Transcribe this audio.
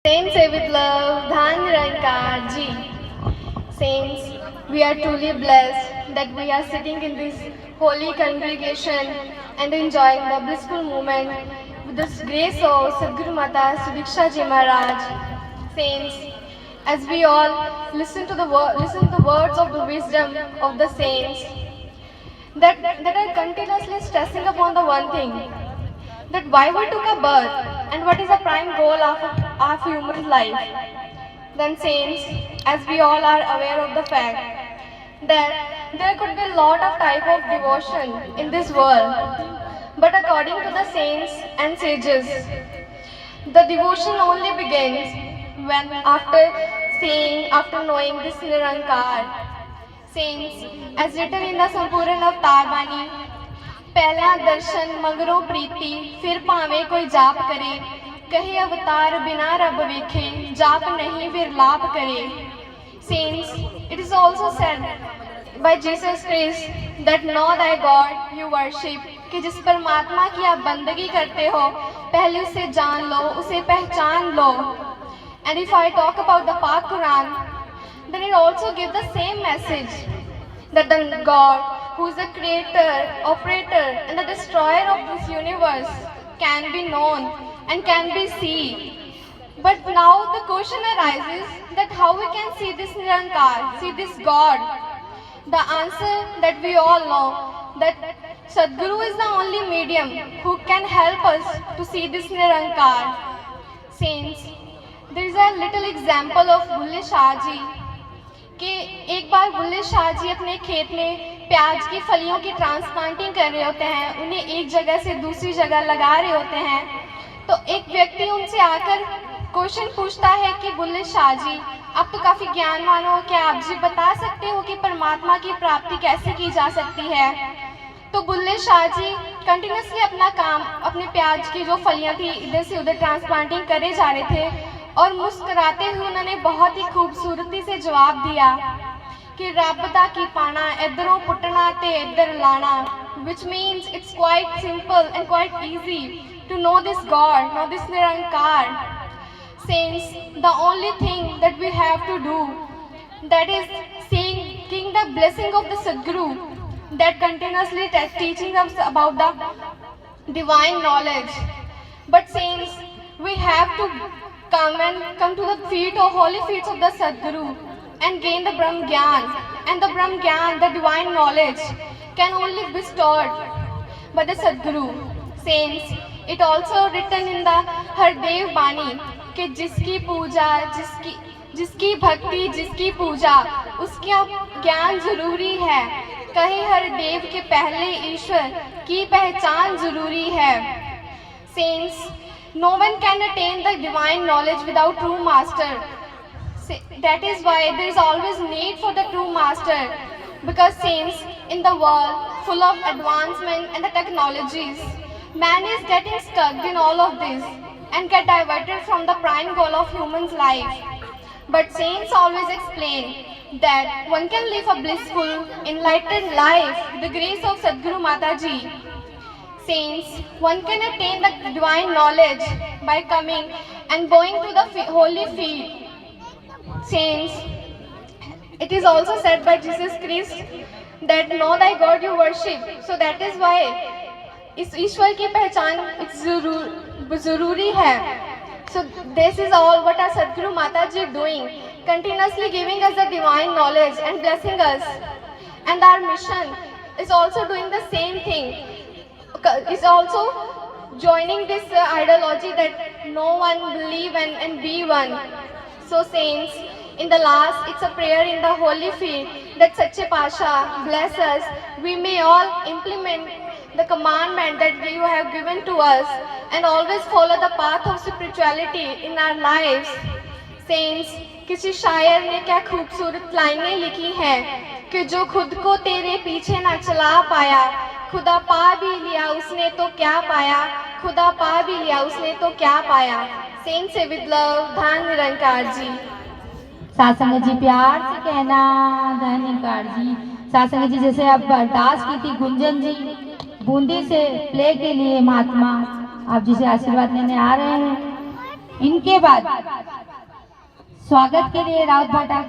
Saints say with love, Dhan Nirankar Ji. Saints, we are truly blessed that we are sitting in this holy congregation and enjoying the blissful moment with the grace of Sadhguru Mata Sudiksha Ji Maharaj. Saints, as we all listen to the words of the wisdom of the saints that are continuously stressing upon the one thing, that why we took a birth and what is the prime goal of human life. Then saints, as we all are aware of the fact that there could be a lot of type of devotion in this world, but according to the saints and sages, the devotion only begins when after knowing this Nirankar. Saints, as written in the Sampurna Avatar Bani, पहला दर्शन मगरों प्रीति फिर भावे कोई जाप करे कहे अवतार बिना रब वेखे जाप नहीं विरलाप करे. Saints, it is also said by Jesus Christ that know thy God you worship, कि जिस परमात्मा की आप बंदगी करते हो पहले उसे जान लो, उसे पहचान लो. And if I talk about the Pak Quran, then it also gives the same message that the God, who is the creator, operator, and the destroyer of this universe, can be known and can be seen. But now the question arises that how we can see this Nirankar, see this God. The answer that we all know, that Sadhguru is the only medium who can help us to see this Nirankar. Saints, there is a little example of Bulle Shah Ji कि एक बार बुल्ले शाह जी अपने खेत में प्याज की फलियों की transplanting कर रहे होते हैं, उन्हें एक जगह से दूसरी जगह लगा रहे होते हैं. तो एक व्यक्ति उनसे आकर क्वेश्चन पूछता है कि बुल्ले शाह जी, आप तो काफ़ी ज्ञानवान हो, क्या आप जी बता सकते हो कि परमात्मा की प्राप्ति कैसे की जा सकती है. तो बुल्ले शाह जी कंटिन्यूसली अपना काम, अपने प्याज की जो फलियाँ थी इधर से उधर ट्रांसप्लांटिंग करे जा रहे थे और मुस्कुराते हुए उन्होंने बहुत ही खूबसूरती से जवाब दिया कि रब दा की पाना इधरों पुटना ते इधर लाना, which means it's quite simple and quite easy to know this God, know this Nirankar. Saints, the only thing that we have to do, that is seeking the blessing of the Sadguru, that continuously teaching us about the divine knowledge. But saints, we have to come to the feet or holy feet of the Sadguru and gain the Brahm Gyan. And the Brahm Gyan, the divine knowledge, can only be bestowed by the Sadguru. Saints, it also written in the Hardev Bani कि जिसकी पूजा, जिसकी भक्ति, जिसकी पूजा, उसका ज्ञान जरूरी है. कहे हर देव के पहले ईश्वर की पहचान जरूरी है. Saints, no one can attain the divine knowledge without true master. That is why there is always need for the true master. Because saints, in the world full of advancement and the technologies, man is getting stuck in all of this and get diverted from the prime goal of human's life. But saints always explain that one can live a blissful, enlightened life with the grace of Sadhguru Mataji. Saints, one can attain the divine knowledge by coming and going to the holy feet. Saints, it is also said by Jesus Christ that know thy God you worship. So that is why इस ईश्वर की पहचान जरूरी है. So this is all what our Sadhguru Mataji doing, continuously giving us the divine knowledge and blessing us. And our mission is also doing the same thing. Is also joining this ideology that no one believe and be one. So saints, in the last, it's a prayer in the holy feet that Sache Pasha bless us. We may all implement the commandment that you have given to us and always follow the path of spirituality in our lives. Saints, किसी शायर ने क्या खूबसूरत लाइनें लिखी हैं कि जो खुद को तेरे पीछे ना चला पाया, खुदा पा भी लिया उसने तो क्या पाया, खुदा पा भी लिया उसने तो क्या पाया. सेंट से विद लव, धान निरंकार जी. सासंग जी प्यार से कहना धान निरंकार जी. सासंग जी जैसे अब अरदास की थी गुंजन जी बूंदी से प्ले के लिए महात्मा, आप जिसे आशीर्वाद लेने आ रहे हैं. इनके बाद स्वागत के लिए राउत भाटा